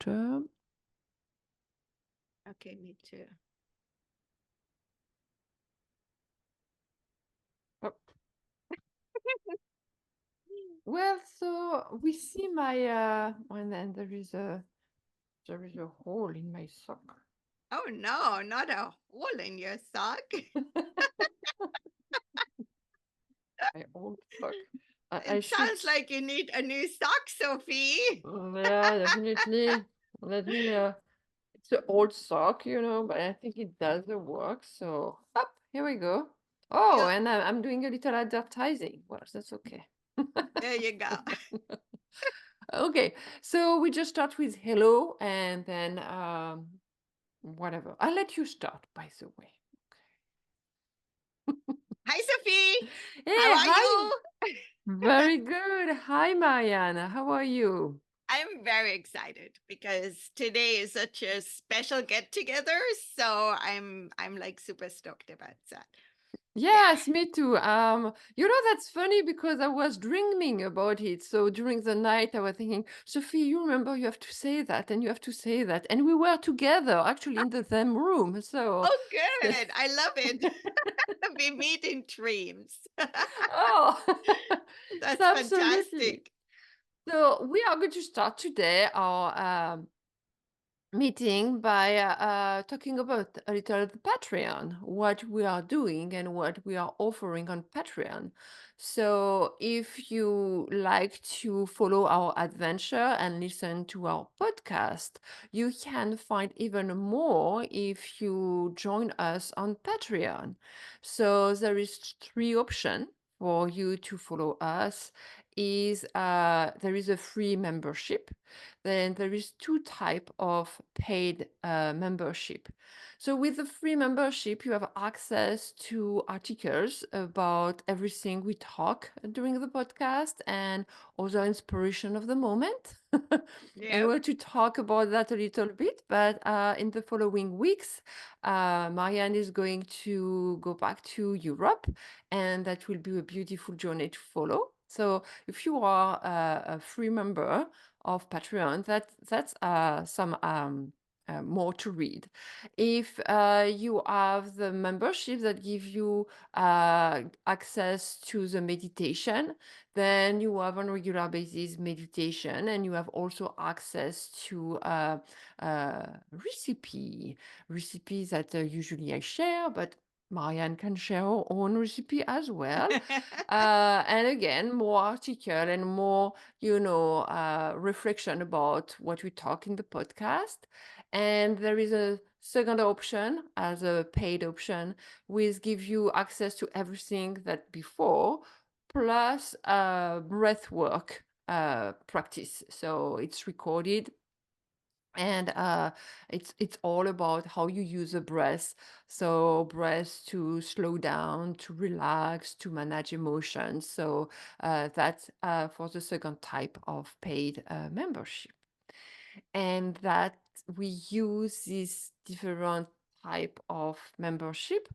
computer. Okay, me too. Oh, well, so we see my and then there is a hole in my sock. Oh no, not a hole in your sock. My old sock. I It should. sounds like you need a new sock, Sophie. Yeah, definitely. Let me. It's an old sock, but I think it does the work. So, up, here we go. Oh, You, and I'm doing a little advertising. Well, that's okay. there you go. Okay, so we just start with hello and then whatever. I'll let you start, by the way. Hi, Sophie. How Hey, are hi. you? Very good. Hi, Mariana. How are you? I'm very excited because today is such a special get together. So I'm like super stoked about that. Yeah. Yes, me too. That's funny because I was dreaming about it. So during the night, I was thinking, Sophie, you remember you have to say that and you have to say that. And we were together actually in the same room. So, Oh, good. I love it. We meet in dreams. oh, so That's absolutely. fantastic. So we are going to start today our meeting by talking about a little the Patreon, what we are doing and what we are offering on Patreon. So if you like to follow our adventure and listen to our podcast, you can find even more if you join us on Patreon. So there is three options for you to follow us. There is a free membership, then there is two type of paid membership. So with the free membership, you have access to articles about everything we talk during the podcast and also inspiration of the moment. And we Yep. want to talk about that a little bit, but in the following weeks, Marianne is going to go back to Europe, and that will be a beautiful journey to follow. So if you are a free member of Patreon, that's some more to read. If you have the membership that give you access to the meditation, then you have on regular basis meditation, and you have also access to recipes that usually I share, but Marianne can share her own recipe as well. And again, more article and more, reflection about what we talk in the podcast. And there is a second option as a paid option, which gives you access to everything that before, plus breath work practice. So it's recorded, and it's all about how you use the breath. So breath to slow down, to relax, to manage emotions. So that's for the second type of paid membership. And that we use this different type of membership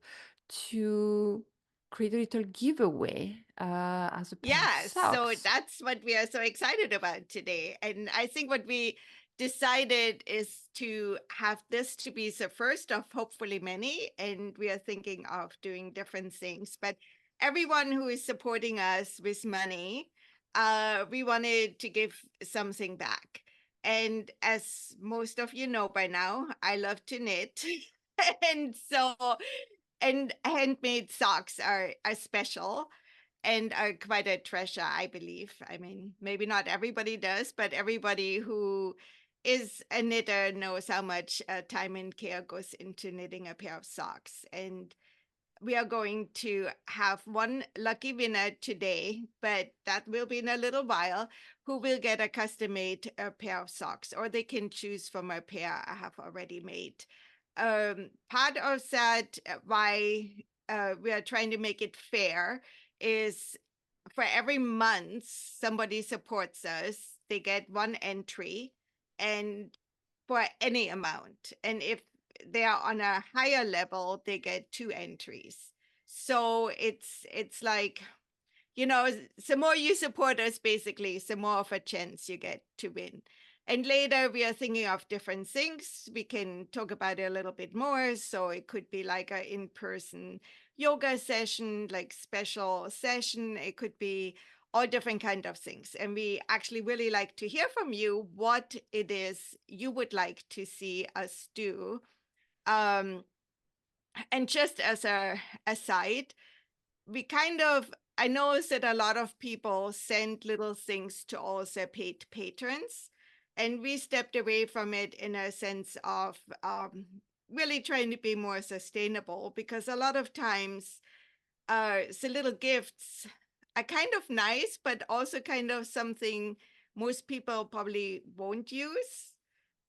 to create a little giveaway as a pair of Yeah, so socks. that's what we are so excited about today. And I think what we decided is to have this to be the first of hopefully many. And we are thinking of doing different things. But everyone who is supporting us with money, we wanted to give something back. And as most of you know by now, I love to knit. And so, and handmade socks are special and are quite a treasure, I believe. I mean, maybe not everybody does, but everybody who is a knitter knows how much time and care goes into knitting a pair of socks. And we are going to have one lucky winner today, but that will be in a little while, who will get a custom made pair of socks, or they can choose from a pair I have already made. Part of that, why we are trying to make it fair, is for every month somebody supports us, they get one entry, and for any amount. And if they are on a higher level, they get two entries. So it's like, the more you support us, basically, the more of a chance you get to win. And later we are thinking of different things. We can talk about it a little bit more. So it could be like an in-person yoga session, like special session. It could be all different kind of things. And we actually really like to hear from you what it is you would like to see us do. Um, and just as a aside, we kind of I know that a lot of people send little things to all their paid patrons, and we stepped away from it in a sense of really trying to be more sustainable because a lot of times the little gifts are kind of nice, but also kind of something most people probably won't use,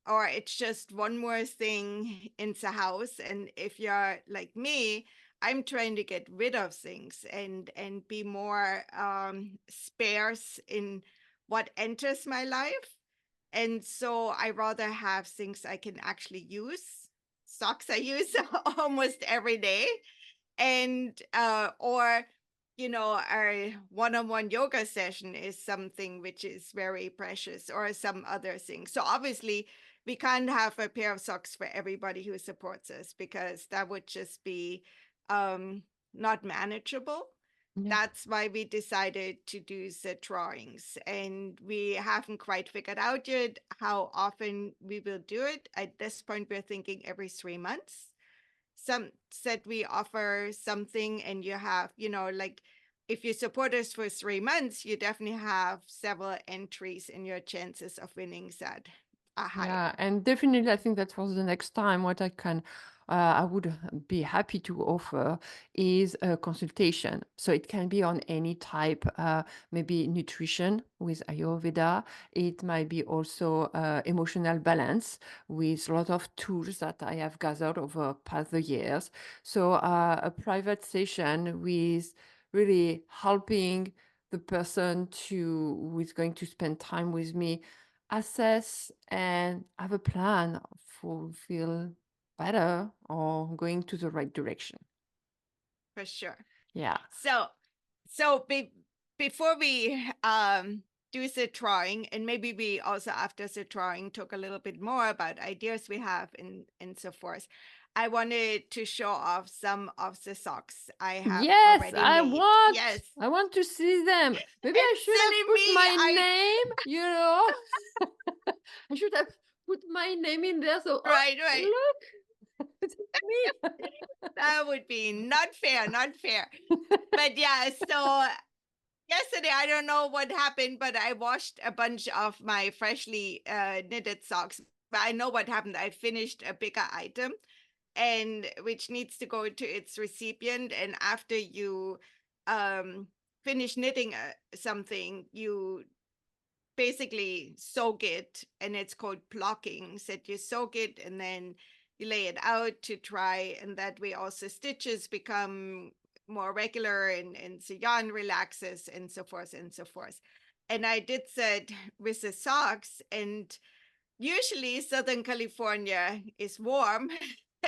or it's just one more thing in the house. And if you're like me, I'm trying to get rid of things and be more sparse in what enters my life. And so I rather have things I can actually use. Socks I use almost every day, and or our one-on-one yoga session is something which is very precious, or some other thing. So obviously we can't have a pair of socks for everybody who supports us, because that would just be um not manageable. Yeah. That's why we decided to do the drawings, and we haven't quite figured out yet how often we will do it. At this point, we're thinking every 3 months. Some said we offer something, and you have, like, if you support us for 3 months, you definitely have several entries, and your chances of winning that are Yeah, higher. and definitely, I think that for the next time, what I would be happy to offer is a consultation. So it can be on any type, maybe nutrition with Ayurveda. It might be also emotional balance with a lot of tools that I have gathered over past the years. So a private session with really helping the person who is going to spend time with me assess and have a plan for feel better or going to the right direction. For sure. Yeah. So, before we do the drawing, and maybe we also after the drawing talk a little bit more about ideas we have and so forth, I wanted to show off some of the socks I have Yes, already I made. want. Yes, I want to see them. Maybe and I should have silly put me, my I name, you know. I should have put my name in there. So, oh, right, right. look, it's me. That would be not fair, not fair. But yeah, so yesterday, I don't know what happened, but I washed a bunch of my freshly knitted socks. But I know what happened. I finished a bigger item, and which needs to go to its recipient. And after you um, finish knitting something, you basically soak it, and it's called blocking. So you soak it and then you lay it out to dry, and that way also stitches become more regular, and the yarn relaxes, and so forth and so forth. And I did that with the socks, and usually Southern California is warm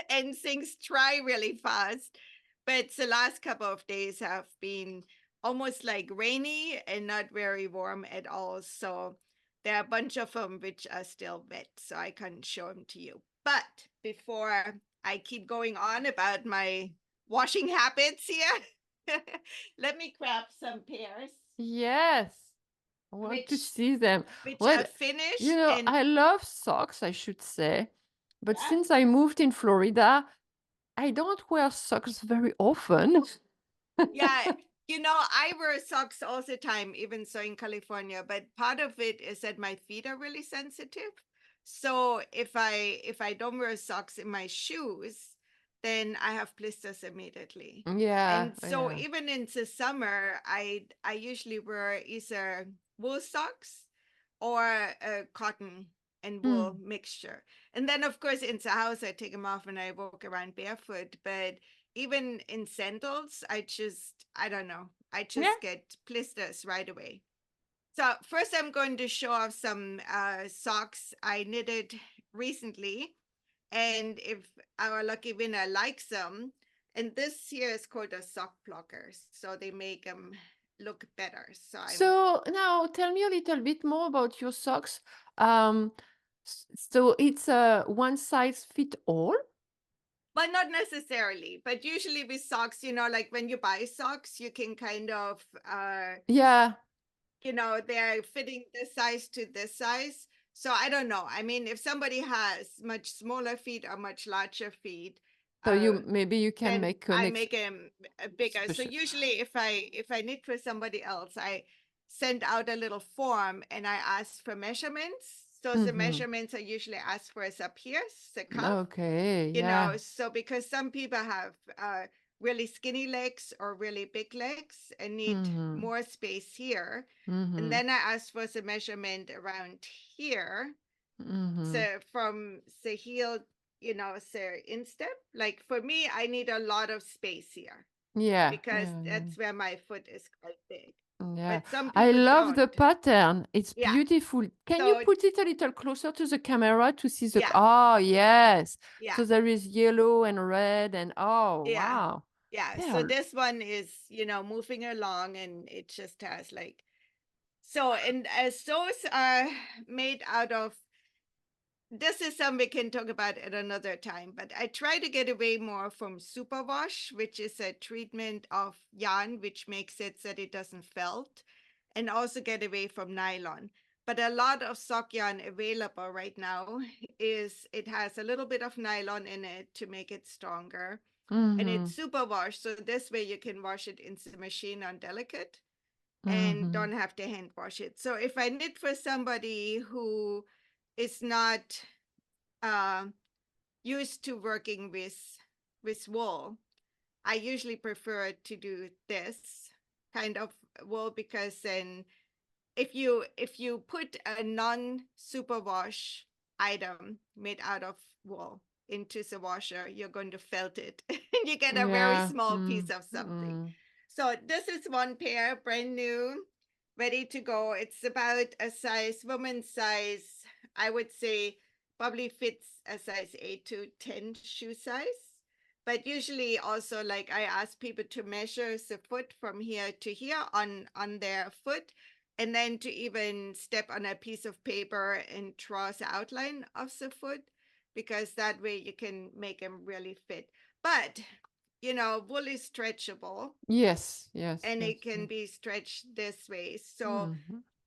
and things dry really fast. But the last couple of days have been almost like rainy and not very warm at all. So there are a bunch of them which are still wet, so I can't show them to you. But before I keep going on about my washing habits here, let me grab some pairs Yes, I want to which see them. are What, finished. And I love socks, I should say. But yeah, since I moved in Florida, I don't wear socks very often. yeah, I wear socks all the time, even so in California. But part of it is that my feet are really sensitive. So if I don't wear socks in my shoes, then I have blisters immediately. Yeah, And so yeah. even in the summer, I usually wear either wool socks or a cotton and wool Mm. mixture. And then of course in the house I take them off and I walk around barefoot. But even in sandals, I don't know, I Yeah. just get blisters right away. So first I'm going to show off some socks I knitted recently. And if our lucky winner likes them, and this here is called a sock blocker. So they make them look better. So I'm, So now tell me a little bit more about your socks. Um, so it's one size fit all? but not necessarily, but usually with socks, like when you buy socks, you can kind of, Yeah. they're fitting this size to this size. So I don't know. I mean, if somebody has much smaller feet or much larger feet, So uh, maybe you can then make an I make them bigger. So special. usually if I knit for somebody else, I send out a little form and I ask for measurements. So the Mm-hmm. measurements I usually ask for is up here, the cuff, Okay, yeah. so because some people have really skinny legs or really big legs and need Mm-hmm. more space here. And Mm-hmm. then I ask for the measurement around here. Mm-hmm. So from the heel, the instep, like for me, I need a lot of space here Yeah, because yeah, yeah. that's where my foot is quite big. Yeah, But some I people love the don't. pattern. It's Yeah. beautiful. Can you So put it a little closer to the camera to see the... yeah, Oh, yes. yeah, So there is yellow and red and oh, yeah. wow. Yeah. They So are... this one is, moving along and it just has like, so, and as those are made out of, this is something we can talk about at another time, but I try to get away more from superwash, which is a treatment of yarn, which makes it so that it doesn't felt, and also get away from nylon. But a lot of sock yarn available right now it has a little bit of nylon in it to make it stronger. And Mm-hmm. it's superwash, so this way you can wash it in the machine on delicate and Mm-hmm. don't have to hand wash it. So if I knit for somebody who is not uh, used to working with wool, I usually prefer to do this kind of wool because then if you put a non superwash item made out of wool into the washer, you're going to felt it and you get a very Yeah. small piece Mm. of something. Mm. So this is one pair, brand new, ready to go. It's about a size, woman's size, I would say probably fits a size 8 to 10 shoe size. But usually also like I ask people to measure the foot from here to here on their foot, and then to even step on a piece of paper and draw the outline of the foot, because that way you can make them really fit. But wool is stretchable Yes, yes, and yes, it can yes. be stretched this way. So,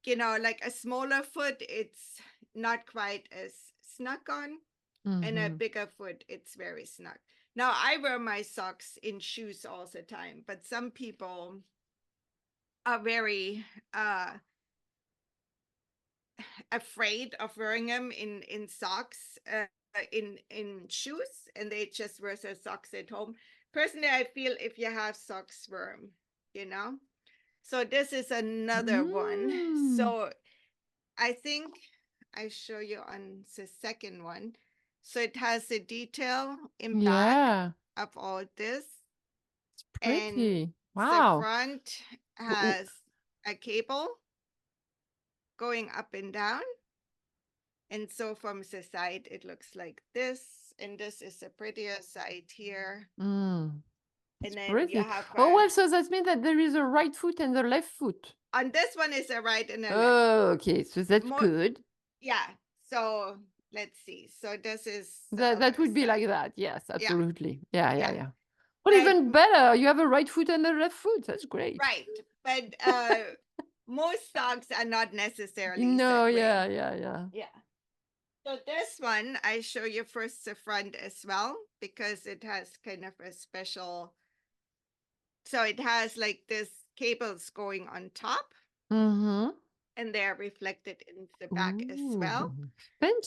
Mm-hmm. like a smaller foot, it's not quite as snug on, and a Mm-hmm. bigger foot, it's very snug. Now, I wear my socks in shoes all the time, but some people are very afraid of wearing them in socks, in shoes, and they just wear their socks at home. Personally, I feel if you have socks, wear 'em, you know. So this is another one. Mm. So I think I show you on the second one. So it has the detail in back Yeah, of all this, it's and pretty. the Wow. front W- has a cable going up and down. And so from the side, it looks like this. And this is a prettier side here. Mm. It's And then you pretty. have Oh, well, so that means that there is a right foot and a left foot. on this one is a right and a left. Oh, okay, so that's More, good. yeah. So let's see. So this is the That other would be like side. that. Yes, Yeah. absolutely. Yeah, yeah, Yeah. yeah. Well, But even better, you have a right foot and a left foot. That's great. right. But most socks are not necessarily No, that way. yeah, yeah, yeah. Yeah. So this one, I show you first the front as well, because it has kind of a special, so it has like this cables going on top Mm-hmm. and they're reflected in the back as well. Ooh,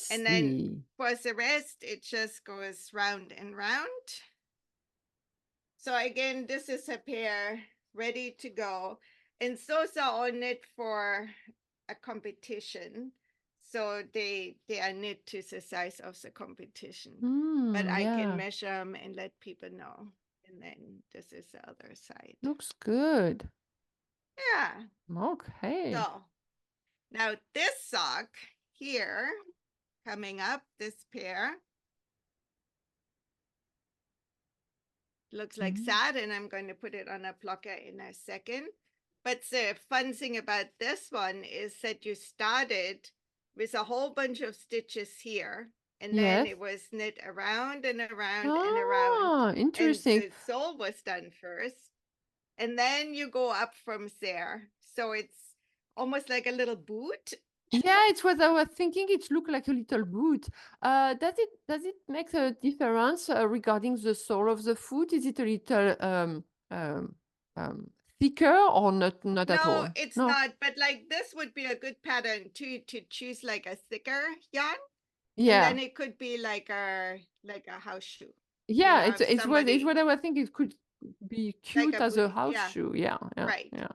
And then fancy. for the rest, it just goes round and round. So again, this is a pair ready to go. And those are all knit for a competition. So they are knit to the size of the competition. But Mm, I can yeah, measure them and let people know. And then this is the other side. looks good. Yeah. Okay. So now this sock here, coming up, this pair, looks like Mm. that. And I'm going to put it on a plucker in a second. But the fun thing about this one is that you started with a whole bunch of stitches here, and then Yes. it was knit around and around and around, Ah, and interesting. the sole was done first, and then you go up from there. So it's almost like a little boot. Yeah, it's what I was thinking. It looked like a little boot. Does it make a difference regarding the sole of the foot? Is it a little um, um, thicker or not at No, all? it's No. not, but like this would be a good pattern to choose like a thicker yarn, and Yeah. then it could be like a house shoe. You Yeah, know, if it's somebody what I was thinking. It could be like cute a as a boutique, house yeah, shoe. Yeah, yeah, right. yeah.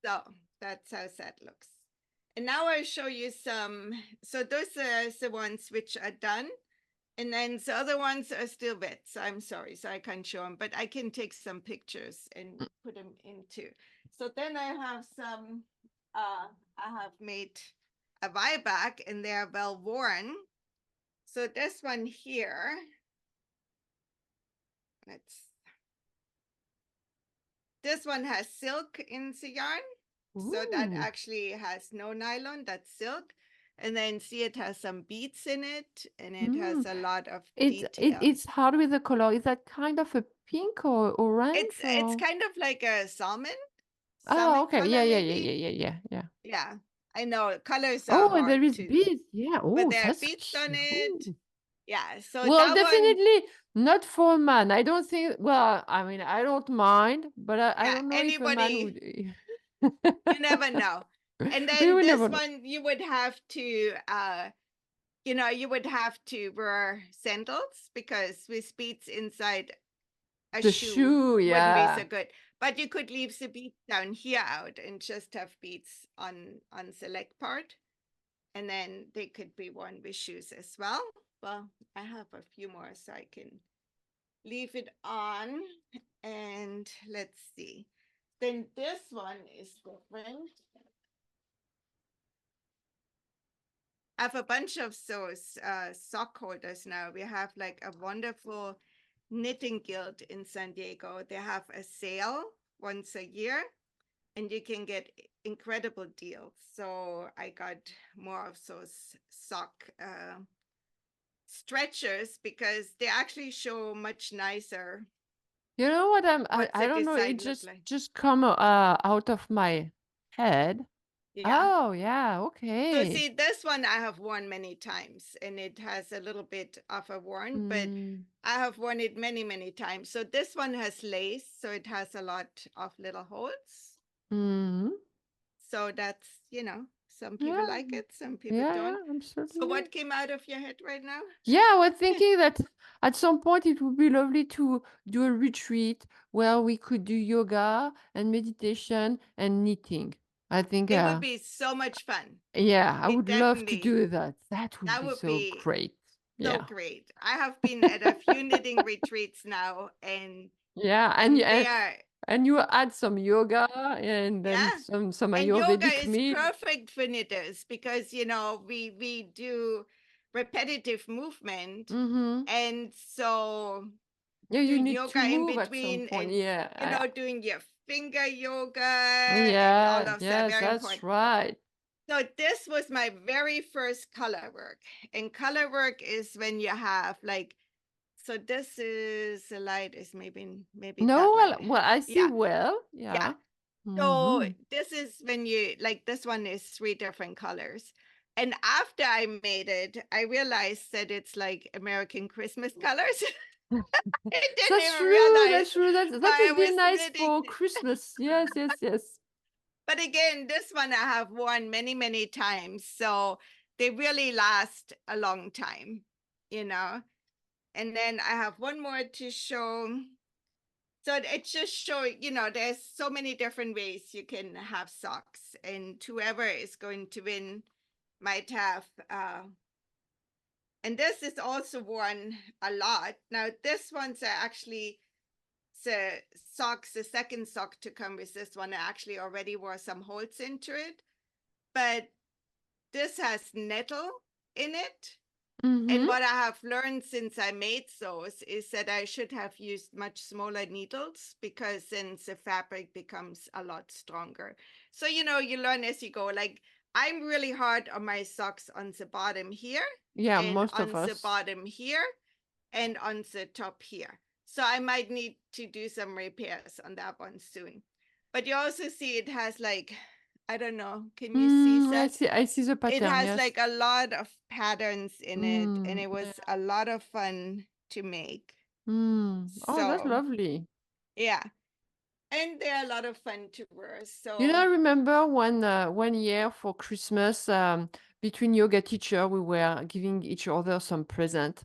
So that's how that looks. And now I'll show you some. So those are the ones which are done. And then the other ones are still wet. So I'm sorry. So I can't show them, but I can take some pictures and put them into. So then I have some, I have made a while back and they're well worn. So this one here, let's, this one has silk in the yarn. So that Ooh. actually has no nylon, that's silk. And then see it has some beads in it and it has Mm. a lot of It detail. it's hard with the color. Is that kind of a pink or orange It's or? kind of like a Oh, salmon okay. color Yeah, yeah, yeah, maybe. yeah, yeah, yeah, yeah. Yeah, I know colors are Oh, and hard there is too, beads. Yeah. but Oh, there are that's beads on cute. it. Yeah, so Well, that one, definitely not for a man. I don't think, well, I mean, I don't mind, but I yeah, don't know if a man anybody, would. you never know. And You then would this never know. one you would have to you know, you would have to wear sandals because with beads inside a The shoe shoe, wouldn't be so yeah. good. But you could leave the beads down here out and just have beads on the leg part. And then they could be worn with shoes as well. Well, I have a few more so I can leave it on. And let's see. Then this one is different. I have a bunch of those sock holders now. We have like a wonderful knitting guild in San Diego. They have a sale once a year and you can get incredible deals. So I got more of those sock stretchers because they actually show much nicer You know what I what I the don't know, it design look just like. just come out of my head. Yeah. Oh, yeah, So okay. see, this one I have worn many times and it has a little bit of a worn, but Mm, I have worn it many, many times. So this one has lace, so it has a lot of little holes. mm, So that's, you know, some people yeah, like it, some people yeah, don't. yeah, So absolutely. what came out of your head right now? Yeah, I was thinking that at some point it would be lovely to do a retreat where we could do yoga and meditation and knitting. I think, It would be so much fun. yeah, I It would love to definitely, do that. That would that be would so be great. so Yeah. great. I have been at a few knitting retreats now Yeah, and they are, and you add some yoga and then yeah. some And yoga Ayurvedic is meal. perfect for knitters because you know we do repetitive movement Mm-hmm. and so Yeah, do you need to yoga in move at some between point. and Yeah, you know doing your finger yoga and all yeah, of that yes, very that's important. right. So this was my very first color work. And color work is when you have like, so this is the light is maybe No, that light. well, I see Yeah, well. yeah. Yeah. So Mm-hmm. this is when you like this one is three different colors. And after I made it, I realized that it's like American Christmas colors. I didn't That's even true. realize That's true. why That I would be was nice knitting. for Christmas. Yes, yes, yes. But again, this one I have worn many, many times. So they really last a long time, you know. And then I have one more to show. So it just show, you know, there's so many different ways you can have socks. And whoever is going to win might have and this is also worn a lot. Now this one's actually the socks, the second sock to come with this one, I actually already wore some holes into it. But this has nettle in it. And Mm-hmm. what I have learned since I made those is that I should have used much smaller needles because then the fabric becomes a lot stronger. So, you learn as you go. Like, I'm really hard on my socks on the bottom here Yeah, and most on of the us. bottom here and on the top here. So I might need to do some repairs on that one soon. But you also see it has like, I don't know, can you see that? I see the It pattern, has yes. like a lot of patterns in it, and it Yeah. was a lot of fun to make. Oh, that's So, lovely. yeah. And they're a lot of fun to wear. You know, So, I remember one year for Christmas, between yoga teacher, we were giving each other some present,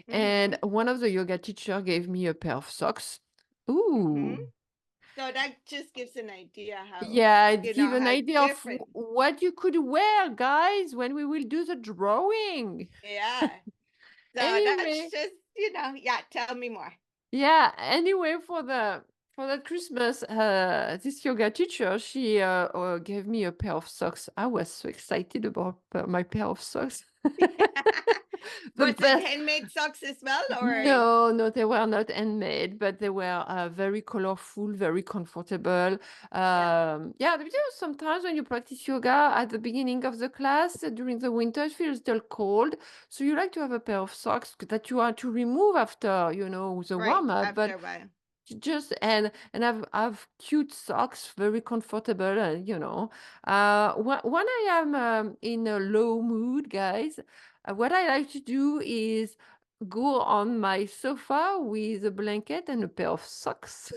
and mm-hmm, one of the yoga teacher gave me a pair of socks. mm-hmm. Ooh, So that just gives an idea how, yeah, it give an how idea of different. what you could wear, guys, when we will do the drawing. Yeah. So that's Anyway, just, yeah, tell me more. yeah, anyway, for that Christmas, this yoga teacher, she gave me a pair of socks. I was so excited about my pair of socks. The Was it best. handmade socks as well, or? No, no, they were not handmade, but they were very colorful, very comfortable. Yeah, Yeah, sometimes when you practice yoga at the beginning of the class during the winter, it feels still cold. So you like to have a pair of socks that you are to remove after, the right. warm up, After but a while. just and I've cute socks, very comfortable, when I am in a low mood, guys, what I like to do is go on my sofa with a blanket and a pair of socks.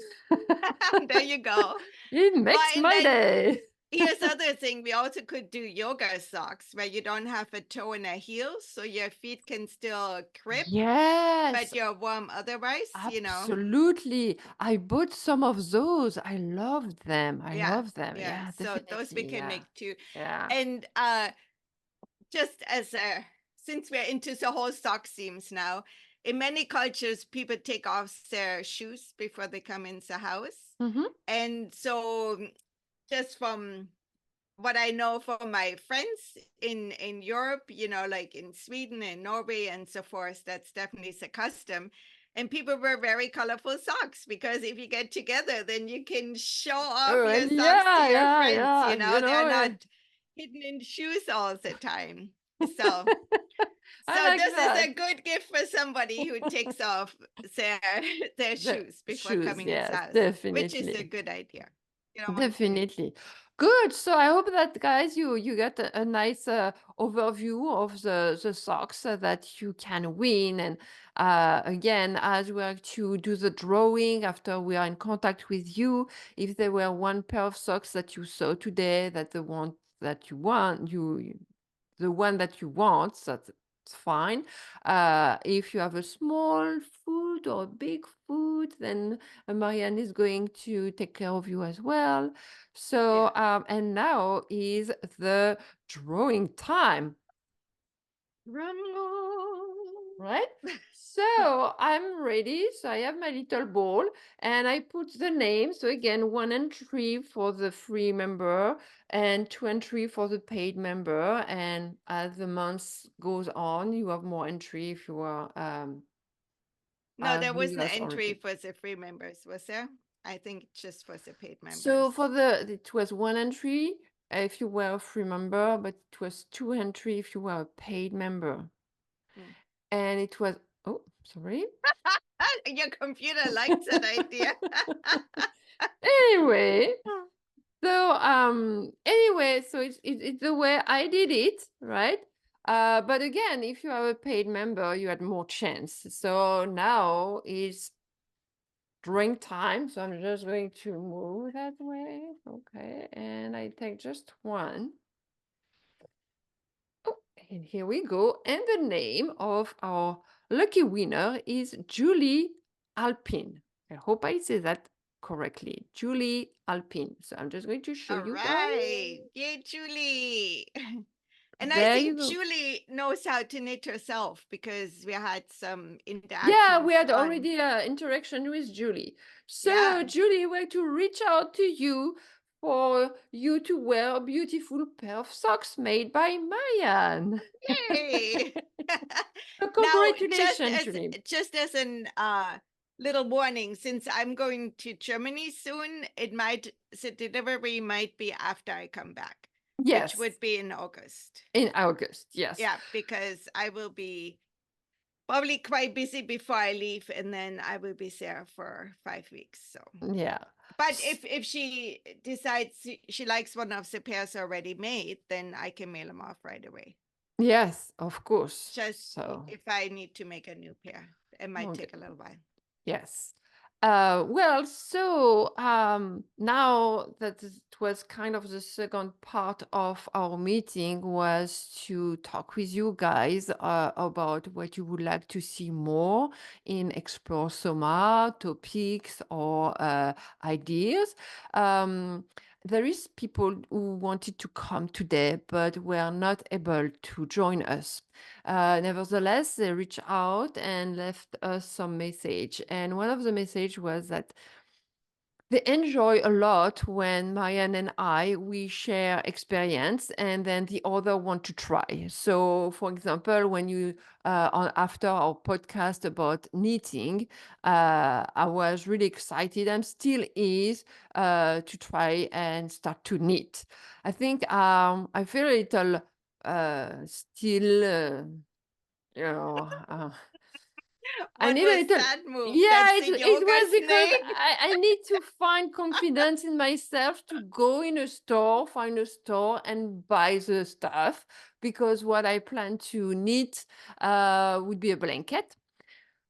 There you go. It Well, makes and my then day. here's the other thing. We also could do yoga socks where you don't have a toe and a heel, so your feet can still grip, Yes, but you're warm otherwise. absolutely. I bought some of those. I love them. I Yeah, love them. yeah. Yeah, So those we definitely. can Yeah. make too. Yeah. And just as since we're into the whole sock seams now, in many cultures, people take off their shoes before they come in the house. Mm-hmm. And so just from what I know from my friends in Europe, like in Sweden and Norway and so forth, that's definitely the custom. And people wear very colorful socks because if you get together, then you can show off Oh, your and socks to yeah, your yeah, friends. yeah. They're not hidden in shoes all the time. So, I so like this is that. a good gift for somebody who takes off their their The shoes before shoes, coming into yes, house, which is a definitely. good idea. You don't want to. Definitely. Good. So I hope that guys you get a nice overview of the socks that you can win. And again, as we are to do the drawing after we are in contact with you, if there were one pair of socks that you saw today that the one that you want, the one that you want, that's fine. If you have a small foot or a big foot, then Marianne is going to take care of you as well. So, Yeah. and now is the drawing time, Drum roll. right? So I'm ready. So I have my little ball and I put the name. So again, 1 and 3 for the free member and 2 and 3 for the paid member. And as the months goes on, you have more entry if you are No, there with wasn't an us entry already. for the free members, was there? I think just for the paid So members. for it was 1 and 3 if you were a free member, but it was 2 and 3 if you were a paid member. Mm. And it was, oh, sorry. Your computer likes that idea. Anyway, so so it's the way I did it, right? But again, if you are a paid member, you had more chance. So now is drawing time. So I'm just going to move that way. Okay, and I take just one. Oh, and here we go. And the name of our lucky winner is Julie Alpin. I hope I say that correctly. Julie Alpin. So I'm just going to show All you guys. right. Yay, Julie. And I There you think go. Julie knows how to knit herself because we had some Yeah, we interactions had on. already interaction with Julie. So Yeah. Julie, we're to reach out to you for you to wear a beautiful pair of socks made by Mayan. Yay! So Now, congratulations, Julie. just as an little warning, since I'm going to Germany soon, the delivery might be after I come back, which Yes, would be in August. in August. Yes. Yeah, because I will be probably quite busy before I leave, and then I will be there for 5 weeks. So, Yeah. but if she decides she likes one of the pairs already made, then I can mail them off right away. Yes, of course. Just So, if I need to make a new pair, it might okay. take a little while. Yes. Well, so now that it was kind of the second part of our meeting was to talk with you guys about what you would like to see more in Explore Soma topics or ideas. Um, there is people who wanted to come today, but were not able to join us. Nevertheless, they reached out and left us some message. And one of the message was that they enjoy a lot when Marianne and we share experience and then the other want to try. So, for example, when you after our podcast about knitting, I was really excited and still is to try and start to knit. I think I feel a little still. You know, I What need a was little. that move? Yeah, That's the it yoga was because snake? I need to find confidence in myself to go in a store, find a store and buy the stuff because what I plan to knit would be a blanket.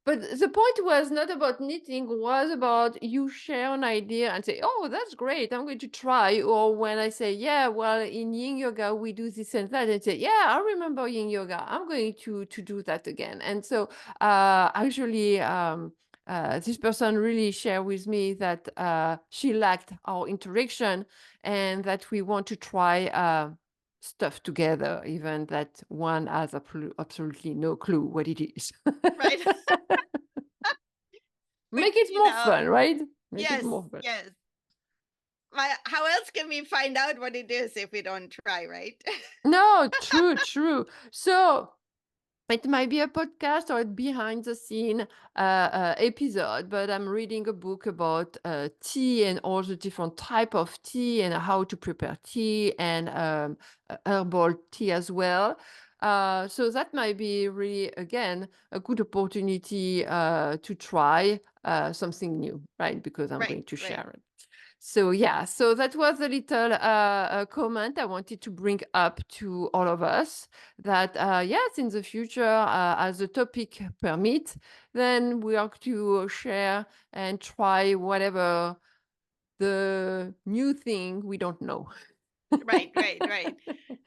But the point was not about knitting, was about you share an idea and say, oh, that's great, I'm going to try. Or when I say, yeah, well, in yin yoga, we do this and that, and say, yeah, I remember yin yoga. I'm going to do that again. And so actually, this person really shared with me that she liked our interaction and that we want to try stuff together, even that one has absolutely no clue what it is. Right. But Make it more fun, right? Make it yes, more fun. yes. How else can we find out what it is if we don't try, right? No, true, true. So it might be a podcast or a behind the scene episode, but I'm reading a book about tea and all the different type of tea and how to prepare tea and herbal tea as well. So that might be really, again, a good opportunity to try something new, right? Because I'm Right, going to right. share it. So yeah, so that was a little comment I wanted to bring up to all of us that yes, in the future, as the topic permit, then we are to share and try whatever the new thing we don't know. Right, right, right.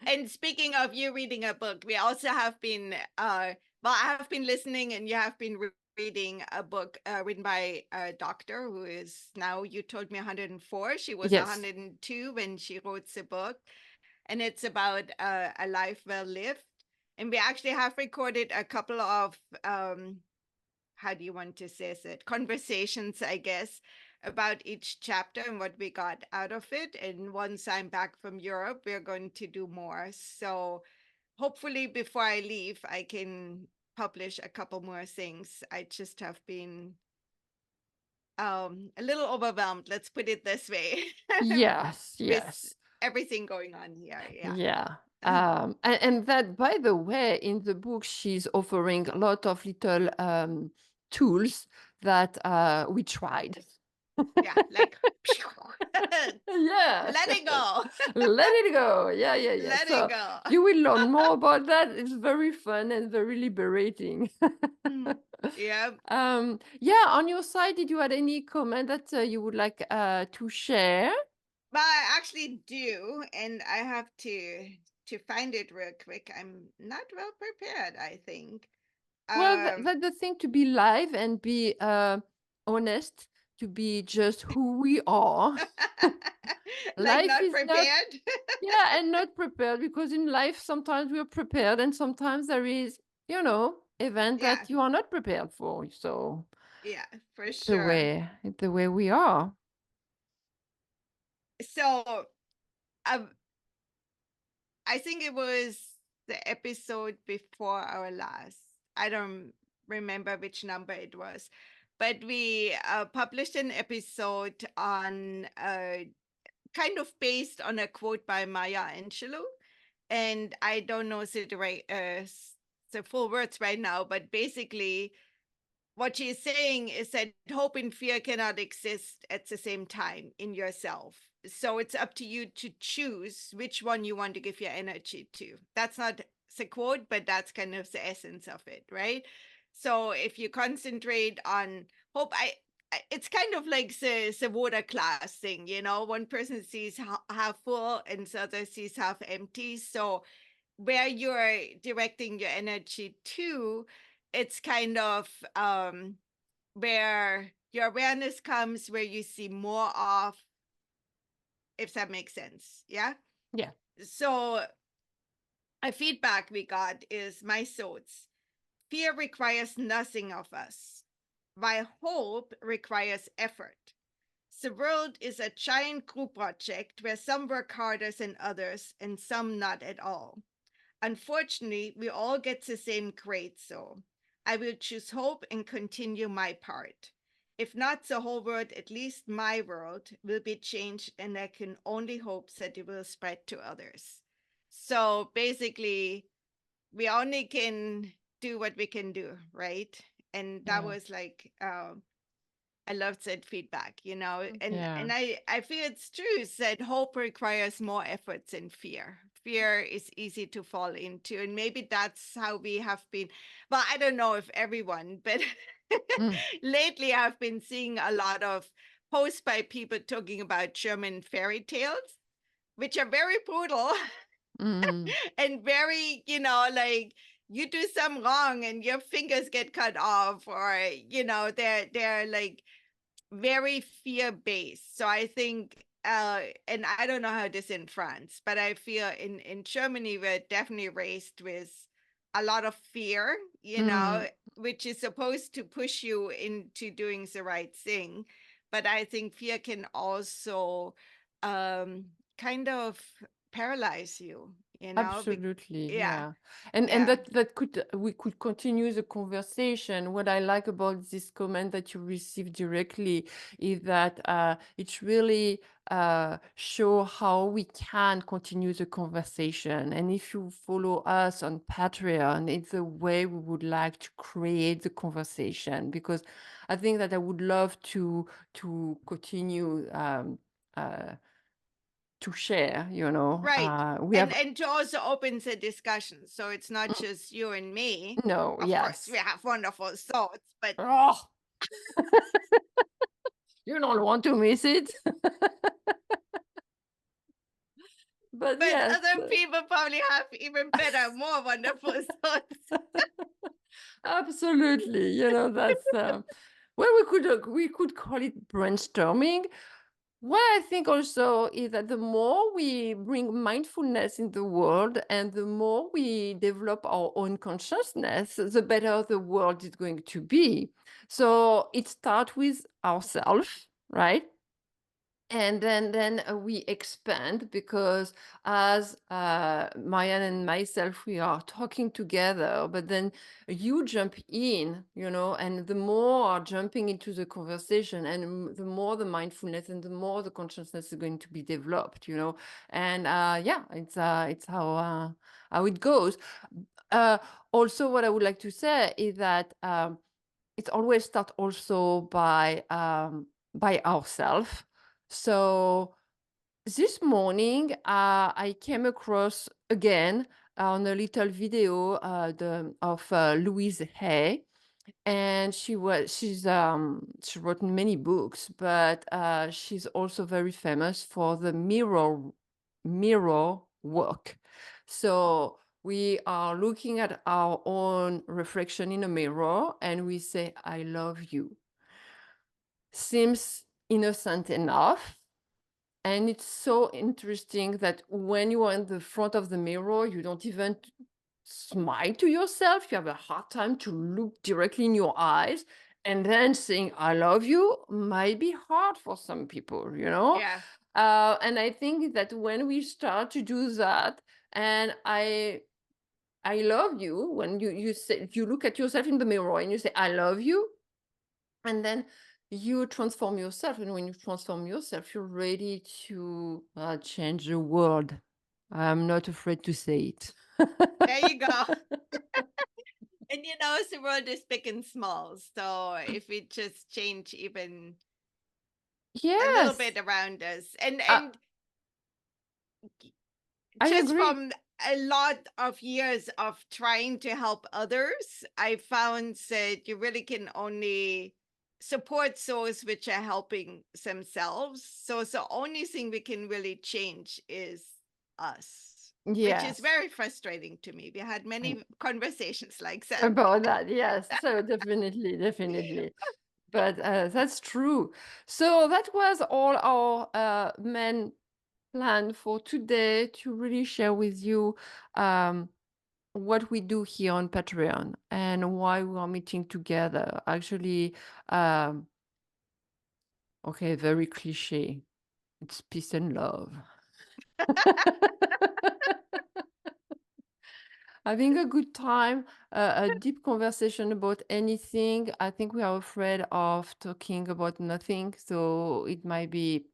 And speaking of you reading a book, we also have been well, I have been listening and you have been reading a book written by a doctor who is now, you told me, 104. She was Yes, 102 when she wrote the book, and it's about a life well lived. And we actually have recorded a couple of how do you want to say it, conversations, I guess, about each chapter and what we got out of it. And once I'm back from Europe, we're going to do more. So hopefully before I leave, I can publish a couple more things. I just have been a little overwhelmed, let's put it this way, yes, with yes. everything going on here. Yeah. Yeah. And that, by the way, in the book, she's offering a lot of little tools that we tried. Yeah, like Yeah. let it go. Let it go. Yeah, yeah, yeah. Let it So go. you will learn more about that. It's very fun and very liberating. Mm. Yeah. Yeah, on your side, did you have any comment that you would like to share? But I actually do, and I have to find it real quick. I'm not well prepared, I think. Well, Um that's the thing to be live and be honest, to be just who we are. like Life not is not, prepared. yeah, and not prepared because in life sometimes we are prepared and sometimes there is, event Yeah, that you are not prepared for. So yeah, for it's the sure. way, it's the way we are. So um, I think it was the episode before our last. I don't remember which number it was, but we published an episode on kind of based on a quote by Maya Angelou. And I don't know the full words right now, but basically what she's saying is that hope and fear cannot exist at the same time in yourself. So it's up to you to choose which one you want to give your energy to. That's not the quote, but that's kind of the essence of it, right? So if you concentrate on hope, it's kind of like the water glass thing, you know. One person sees half full, and the other sees half empty. So where you're directing your energy to, it's kind of where your awareness comes, where you see more of, if that makes sense. Yeah. Yeah. So a feedback we got is my thoughts. Fear requires nothing of us, while hope requires effort. The world is a giant group project where some work harder than others and some not at all. Unfortunately, we all get the same grade, so I will choose hope and continue my part. If not the whole world, at least my world will be changed, and I can only hope that it will spread to others. So basically, we only can do what we can do, right? And that Yeah. was like I loved that feedback, you know, Yeah. and I feel it's true that hope requires more effort than fear. Fear is easy to fall into, and maybe that's how we have been. Well, I don't know if everyone, but Mm. lately I've been seeing a lot of posts by people talking about German fairy tales, which are very brutal Mm. and very, you know, like you do some wrong and your fingers get cut off, or you know, they're like very fear based. So I think and I don't know how this in France, but I feel in Germany we're definitely raised with a lot of fear, you know, Mm. which is supposed to push you into doing the right thing. But I think fear can also um kind of paralyze you, you know? Absolutely, Yeah. yeah. And Yeah. that could we could continue the conversation. What I like about this comment that you received directly is that it's really show how we can continue the conversation. And if you follow us on Patreon, it's the way we would like to create the conversation, because I think that I would love to continue to share, you know. Right. We have And to also open the discussion. So it's not just you and me. no, Of course, we yes. have wonderful thoughts, but Oh, you don't want to miss it. But yes, other people probably have even better, more wonderful thoughts. absolutely. You know, that's well, we could call it brainstorming. What I think also is that the more we bring mindfulness in the world and the more we develop our own consciousness, the better the world is going to be. So it starts with ourselves, right? And then we expand, because as Marianne and myself, we are talking together, but then you jump in, you know, and the more are jumping into the conversation, and the more the mindfulness and the more the consciousness is going to be developed, you know. And yeah, it's how it goes. uh, Also, what I would like to say is that it always start also by ourselves. So this morning, I came across again on a little video of Louise Hay, and she wrote many books, but she's also very famous for the mirror work. So we are looking at our own reflection in a mirror and we say, I love you. Seems innocent enough. And it's so interesting that when you are in the front of the mirror, you don't even smile to yourself. You have a hard time to look directly in your eyes. And then saying, I love you might be hard for some people, you know? Yeah. And I think that when we start to do that, and I love you, when you say, you look at yourself in the mirror and you say I love you, and then you transform yourself, and when you transform yourself, you're ready to change the world. I'm not afraid to say it. There you go. And the world is big and small. So if we just change even a little bit Yes, around us, I, and I just agree. from a lot of years of trying to help others, I found that you really can only support those which are helping themselves. So it's the only thing we can really change is us, which is Yes. very frustrating to me. We had many conversations like that. About that, yes. So definitely, definitely. But that's true. So that was all our main plan for today, to really share with you um, what we do here on Patreon and why we are meeting together. Actually, um, okay, very cliche. It's peace and love. Having a good time, a deep conversation about anything. I think we are afraid of talking about nothing, so it might be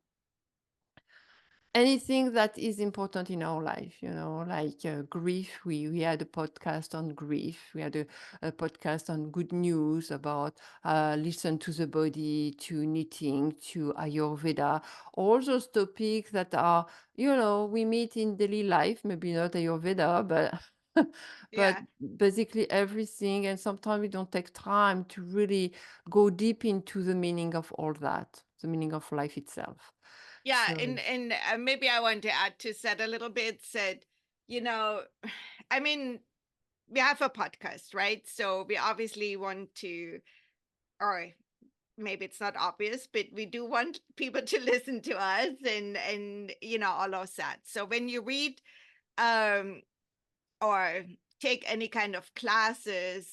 anything that is important in our life, like grief. We had a podcast on grief. We had a podcast on good news about listen to the body, to knitting, to Ayurveda, all those topics that are, we meet in daily life, maybe not Ayurveda, but but Yeah. basically everything. And sometimes we don't take time to really go deep into the meaning of all that, the meaning of life itself. Yeah, So and maybe I want to add to that a little bit. Said, you know, I mean, we have a podcast, right? So we obviously want to, or maybe it's not obvious, but we do want people to listen to us, and all of that. So when you read um or take any kind of classes,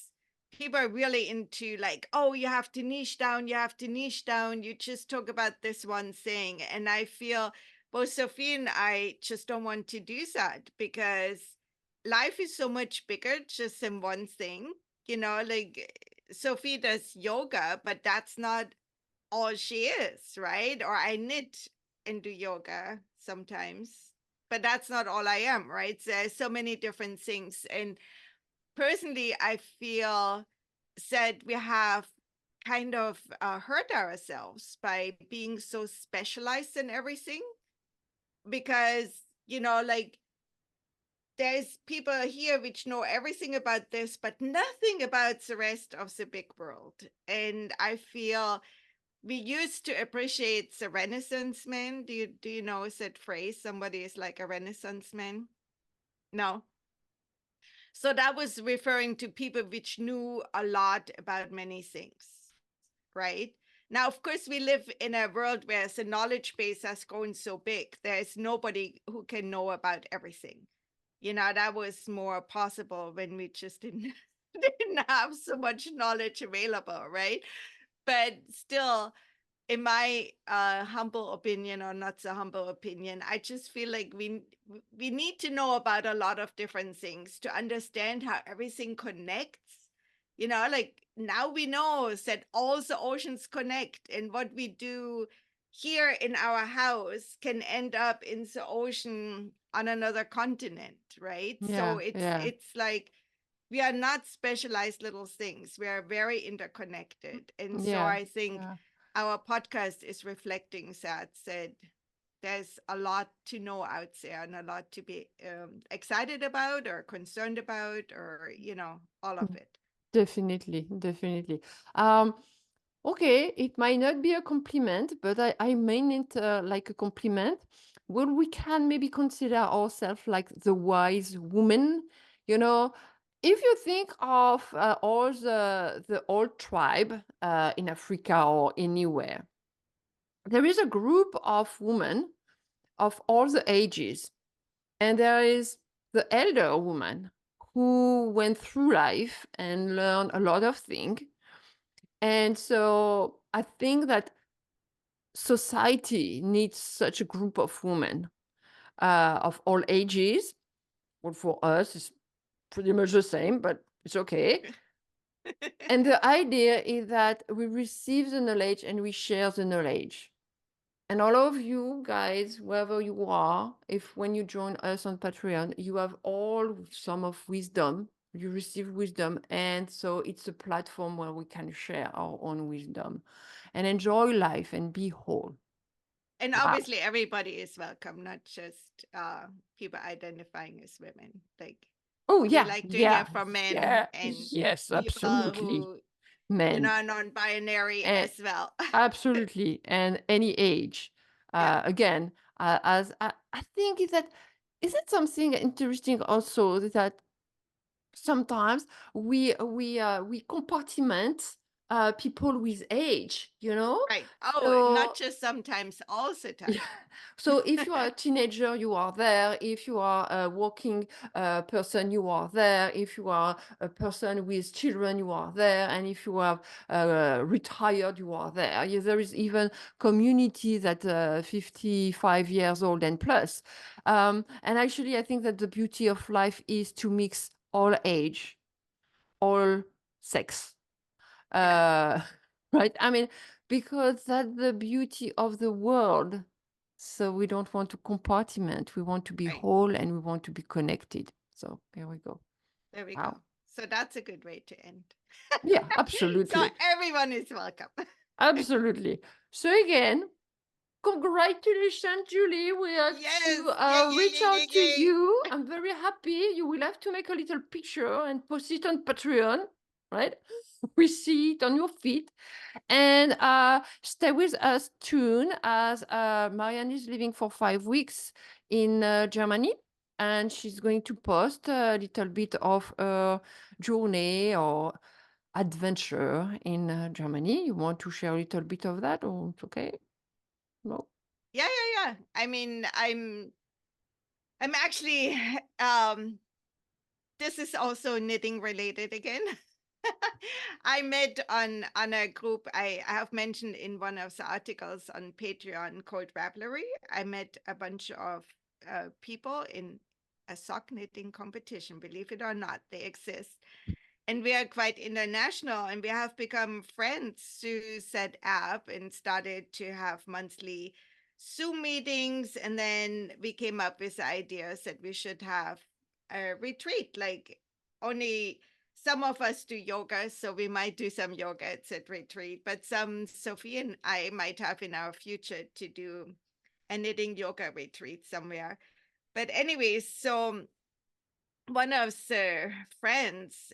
people are really into like, oh, you have to niche down, you have to niche down, you just talk about this one thing. And I feel both Sophie and I just don't want to do that, because life is so much bigger just than one thing. Like Sophie does yoga, but that's not all she is, right? Or I knit and do yoga sometimes, but that's not all I am, right? There's so many different things. And personally, I feel that we have kind of hurt ourselves by being so specialized in everything, because, like there's people here which know everything about this, but nothing about the rest of the big world. And I feel we used to appreciate the Renaissance man. Do you know that phrase? Somebody is like a Renaissance man. No. So that was referring to people which knew a lot about many things, right? Now, of course, we live in a world where the knowledge base has grown so big. There is nobody who can know about everything. That was more possible when we just didn't didn't have so much knowledge available, right? But still, in my humble opinion, or not so humble opinion, I just feel like we need to know about a lot of different things to understand how everything connects. Like now we know that all the oceans connect, and what we do here in our house can end up in the ocean on another continent, right? So yeah, it's yeah, it's like we are not specialized little things. We are very interconnected. And so yeah, I think yeah. our podcast is reflecting that, said there's a lot to know out there, and a lot to be excited about or concerned about, or all of Mm, it. definitely, definitely. Um, okay, it might not be a compliment, but I mean it like a compliment. Well, we can maybe consider ourselves like the wise woman, you know. If you think of all the old tribe in Africa or anywhere, there is a group of women of all the ages, and there is the elder woman who went through life and learned a lot of things. And so I think that society needs such a group of women of all ages. Well, for us, it's pretty much the same, but it's okay. And the idea is that we receive the knowledge and we share the knowledge. And all of you guys, wherever you are, if when you join us on Patreon, you have all some of wisdom, you receive wisdom. And so it's a platform where we can share our own wisdom and enjoy life and be whole. And Wow. obviously, everybody is welcome, not just people identifying as women. Like, Oh, we yeah. like to hear Yeah. from men Yeah. and Yes, people absolutely. who, Men. are non-binary And as well. absolutely. And any age. Yeah, Again, as I think is it something interesting also that sometimes we compartment people with age, you know? right. Oh, not So just sometimes, all the yeah. time. So if you are a teenager, you are there. If you are a working person, you are there. If you are a person with children, you are there. And if you are retired, you are there. Yeah, there is even community that 55 years old and plus. And actually, I think that the beauty of life is to mix all age, all sex. Yeah, Uh, right? I mean, because that's the beauty of the world. So we don't want to compartment. We want to be right. whole and we want to be connected. So there we go. There we go. Wow. So that's a good way to end. Yeah, So absolutely. everyone is welcome. Absolutely. So again, congratulations, Julie. We have Yes. to Yay, yay, reach yay, out yay, to yay. you. I'm very happy. You will have to make a little picture and post it on Patreon, right? We see it on your feed. And stay with us soon as Marianne is leaving for 5 weeks in Germany. And she's going to post a little bit of a journey or adventure in Germany. You want to share a little bit of that, or it's okay? No? Yeah, yeah, yeah. I mean, I'm actually um this is also knitting related again. I met on a group I have mentioned in one of the articles on Patreon called Ravelry. I met a bunch of people in a sock knitting competition. Believe it or not, they exist. And we are quite international, and we have become friends through said app and started to have monthly Zoom meetings. And then we came up with the ideas that we should have a retreat. Like, only some of us do yoga, so we might do some yoga at said retreat, but some Sophie and I might have in our future to do a knitting yoga retreat somewhere. But anyways, so one of the friends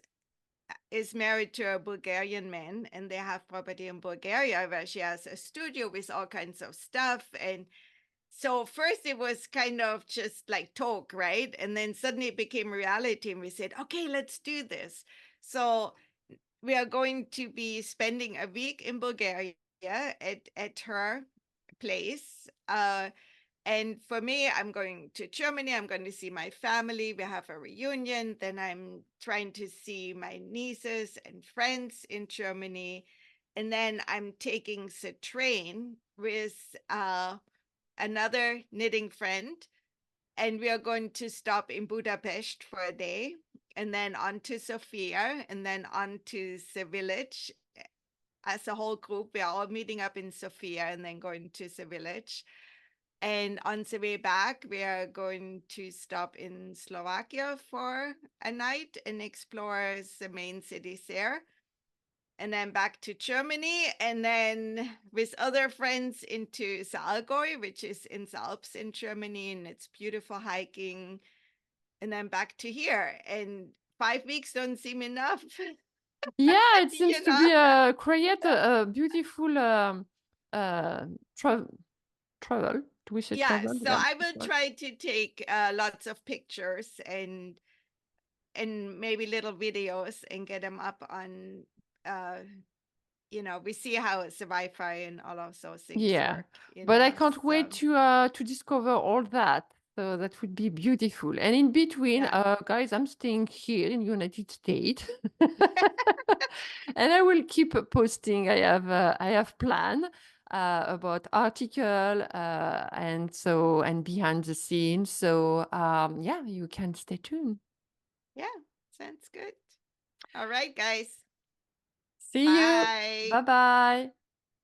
is married to a Bulgarian man, and they have property in Bulgaria where she has a studio with all kinds of stuff. And so first it was kind of just like talk, right? And then suddenly it became reality, and we said, okay, let's do this. So we are going to be spending a week in Bulgaria at her place. And for me, I'm going to Germany. I'm going to see my family. We have a reunion. Then I'm trying to see my nieces and friends in Germany. And then I'm taking the train with another knitting friend. And we are going to stop in Budapest for a day. And then on to Sofia. And then on to the village. As a whole group, we are all meeting up in Sofia and then going to the village. And on the way back, we are going to stop in Slovakia for a night and explore the main cities there. And then back to Germany, and then with other friends into the Allgäu, which is in the Alps in Germany, and it's beautiful hiking. And then back to here. And 5 weeks don't seem enough, Yeah, it seems you to know? be create a beautiful uh, tra travel. Do we say Yeah, travel? so Yeah. I will try to take lots of pictures and maybe little videos and get them up on uh we see how the Wi-Fi and all of those things Yeah, work, but I can't so wait to discover all that. So that would be beautiful. And in between, yeah. guys, I'm staying here in United States, and I will keep posting. I have plan. about article and behind the scenes. So yeah, you can stay tuned. Yeah, sounds good. All right, guys. See you. Bye Bye. bye.